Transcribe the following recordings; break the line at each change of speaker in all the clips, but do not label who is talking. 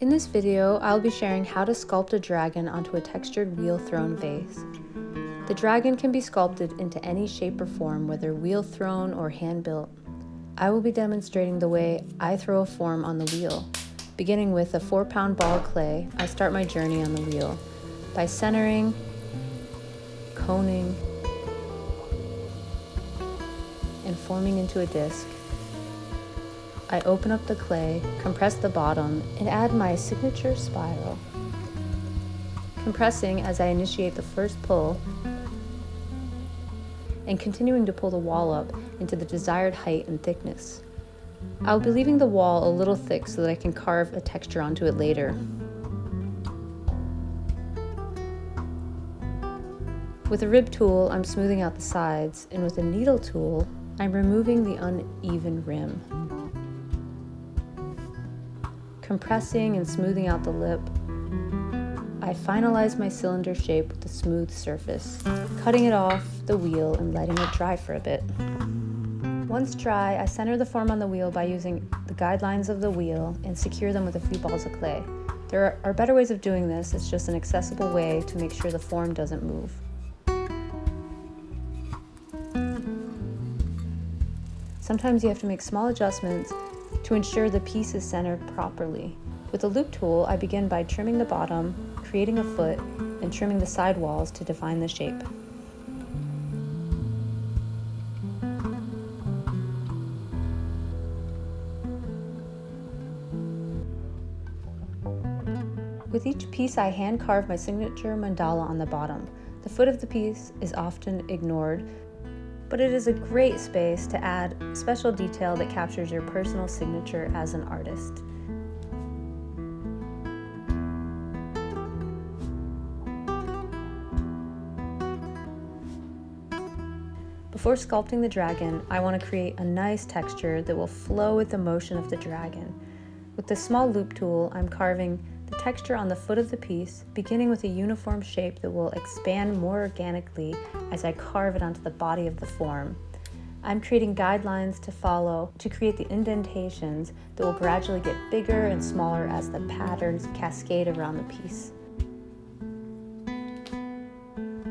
In this video, I'll be sharing how to sculpt a dragon onto a textured wheel-thrown vase. The dragon can be sculpted into any shape or form, whether wheel-thrown or hand-built. I will be demonstrating the way I throw a form on the wheel. Beginning with a 4-pound ball of clay, I start my journey on the wheel by centering, coning, and forming into a disc. I open up the clay, compress the bottom, and add my signature spiral. Compressing as I initiate the first pull, and continuing to pull the wall up into the desired height and thickness. I'll be leaving the wall a little thick so that I can carve a texture onto it later. With a rib tool, I'm smoothing out the sides, and with a needle tool, I'm removing the uneven rim. Compressing and smoothing out the lip, I finalize my cylinder shape with a smooth surface, cutting it off the wheel and letting it dry for a bit. Once dry, I center the form on the wheel by using the guidelines of the wheel and secure them with a few balls of clay. There are better ways of doing this, it's just an accessible way to make sure the form doesn't move. Sometimes you have to make small adjustments to ensure the piece is centered properly. With the loop tool, I begin by trimming the bottom, creating a foot, and trimming the side walls to define the shape. With each piece, I hand carve my signature mandala on the bottom. The foot of the piece is often ignored, but it is a great space to add special detail that captures your personal signature as an artist. Before sculpting the dragon, I want to create a nice texture that will flow with the motion of the dragon. With the small loop tool, I'm carving the texture on the foot of the piece, beginning with a uniform shape that will expand more organically as I carve it onto the body of the form. I'm creating guidelines to follow to create the indentations that will gradually get bigger and smaller as the patterns cascade around the piece.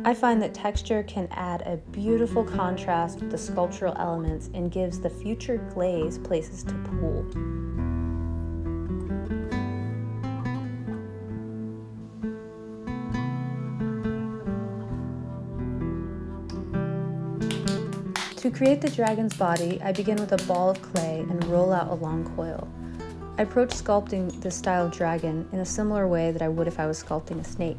I find that texture can add a beautiful contrast with the sculptural elements and gives the future glaze places to pool. To create the dragon's body, I begin with a ball of clay and roll out a long coil. I approach sculpting this style of dragon in a similar way that I would if I was sculpting a snake.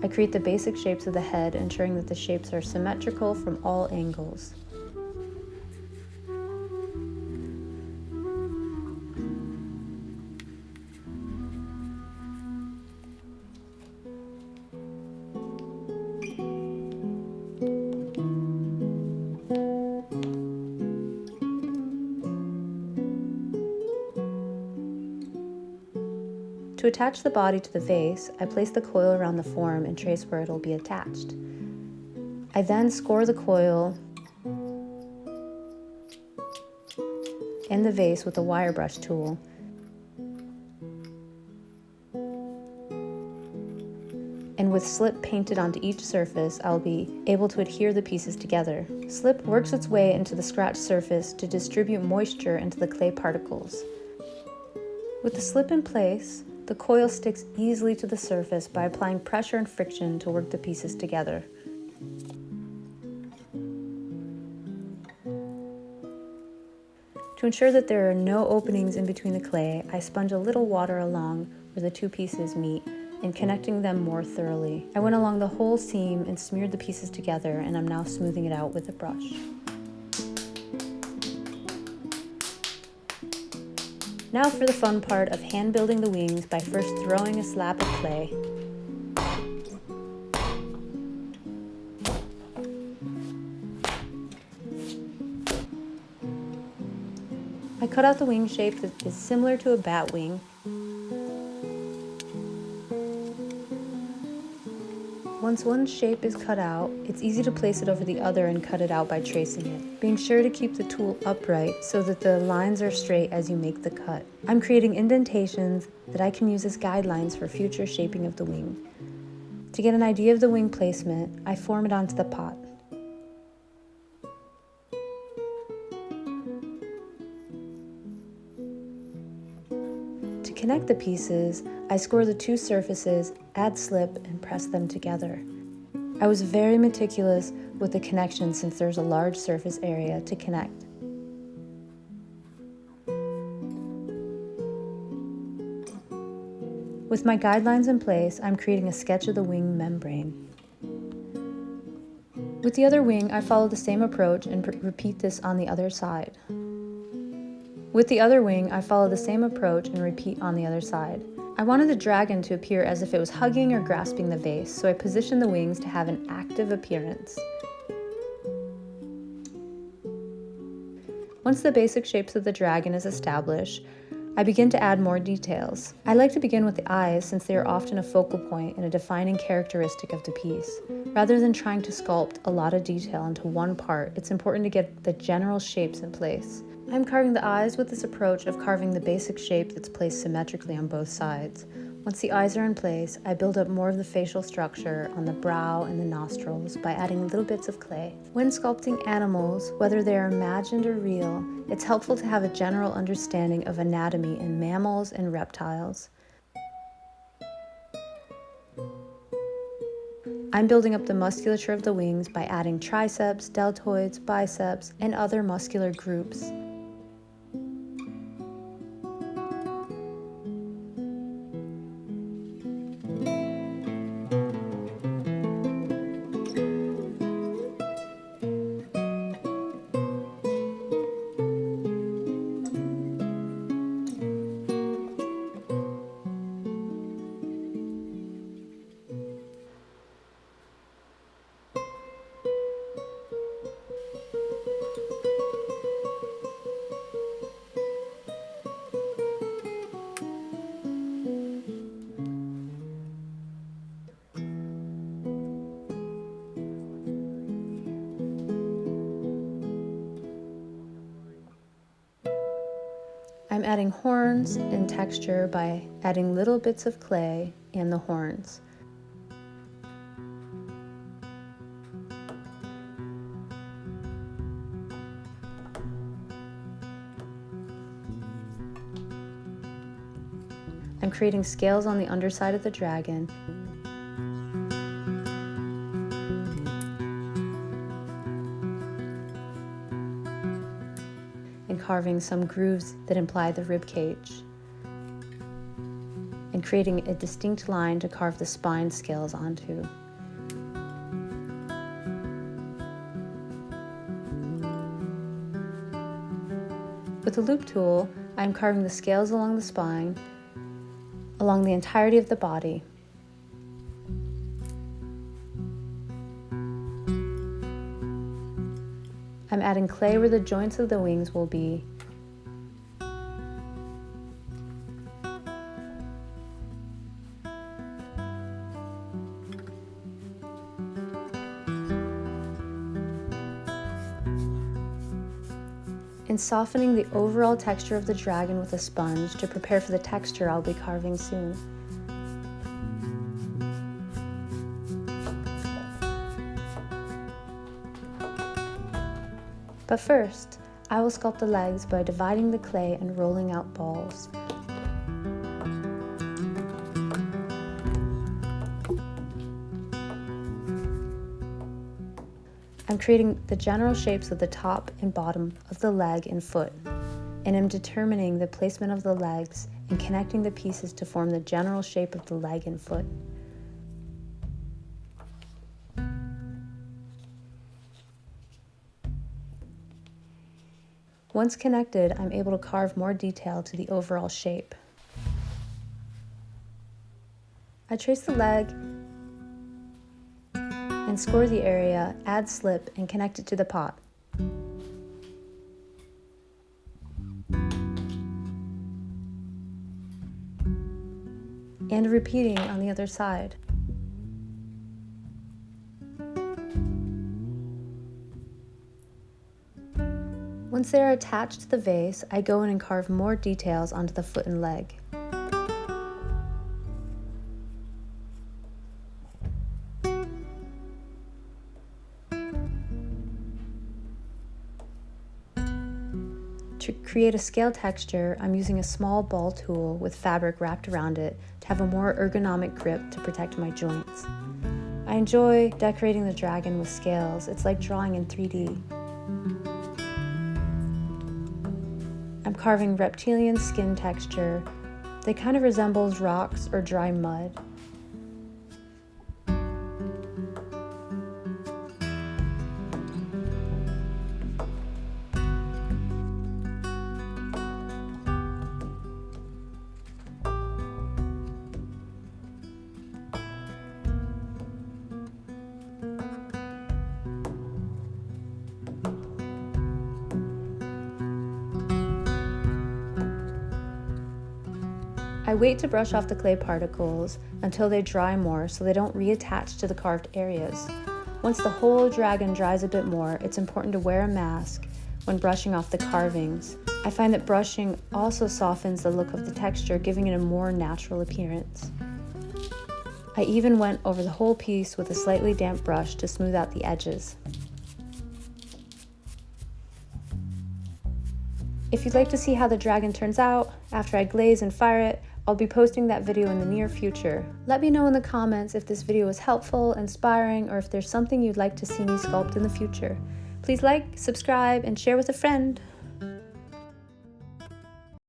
I create the basic shapes of the head, ensuring that the shapes are symmetrical from all angles. To attach the body to the vase, I place the coil around the form and trace where it will be attached. I then score the coil and the vase with a wire brush tool. And with slip painted onto each surface, I'll be able to adhere the pieces together. Slip works its way into the scratched surface to distribute moisture into the clay particles. With the slip in place, the coil sticks easily to the surface by applying pressure and friction to work the pieces together. To ensure that there are no openings in between the clay, I sponge a little water along where the two pieces meet and connecting them more thoroughly. I went along the whole seam and smeared the pieces together, and I'm now smoothing it out with a brush. Now for the fun part of hand building the wings by first throwing a slab of clay. I cut out the wing shape that is similar to a bat wing Once one shape is cut out, it's easy to place it over the other and cut it out by tracing it, being sure to keep the tool upright so that the lines are straight as you make the cut. I'm creating indentations that I can use as guidelines for future shaping of the wing. To get an idea of the wing placement, I form it onto the pot. To connect the pieces, I score the two surfaces, add slip, and press them together. I was very meticulous with the connection since there's a large surface area to connect. With my guidelines in place, I'm creating a sketch of the wing membrane. With the other wing, I follow the same approach and repeat this on the other side. With the other wing, I follow the same approach and repeat on the other side. I wanted the dragon to appear as if it was hugging or grasping the vase, so I positioned the wings to have an active appearance. Once the basic shapes of the dragon is established, I begin to add more details. I like to begin with the eyes since they are often a focal point and a defining characteristic of the piece. Rather than trying to sculpt a lot of detail into one part, it's important to get the general shapes in place. I'm carving the eyes with this approach of carving the basic shape that's placed symmetrically on both sides. Once the eyes are in place, I build up more of the facial structure on the brow and the nostrils by adding little bits of clay. When sculpting animals, whether they are imagined or real, it's helpful to have a general understanding of anatomy in mammals and reptiles. I'm building up the musculature of the wings by adding triceps, deltoids, biceps, and other muscular groups. I'm adding horns and texture by adding little bits of clay and the horns. I'm creating scales on the underside of the dragon. And carving some grooves that imply the rib cage, and creating a distinct line to carve the spine scales onto. With the loop tool, I am carving the scales along the spine, along the entirety of the body. I'm adding clay where the joints of the wings will be. And softening the overall texture of the dragon with a sponge to prepare for the texture I'll be carving soon. But first, I will sculpt the legs by dividing the clay and rolling out balls. I'm creating the general shapes of the top and bottom of the leg and foot, and am determining the placement of the legs and connecting the pieces to form the general shape of the leg and foot. Once connected, I'm able to carve more detail to the overall shape. I trace the leg and score the area, add slip, and connect it to the pot. And repeating on the other side. Once they are attached to the vase, I go in and carve more details onto the foot and leg. To create a scale texture, I'm using a small ball tool with fabric wrapped around it to have a more ergonomic grip to protect my joints. I enjoy decorating the dragon with scales. It's like drawing in 3D. I'm carving reptilian skin texture that kind of resembles rocks or dry mud. I wait to brush off the clay particles until they dry more so they don't reattach to the carved areas. Once the whole dragon dries a bit more, it's important to wear a mask when brushing off the carvings. I find that brushing also softens the look of the texture, giving it a more natural appearance. I even went over the whole piece with a slightly damp brush to smooth out the edges. If you'd like to see how the dragon turns out after I glaze and fire it, I'll be posting that video in the near future. Let me know in the comments if this video was helpful, inspiring, or if there's something you'd like to see me sculpt in the future. Please like, subscribe, and share with a friend.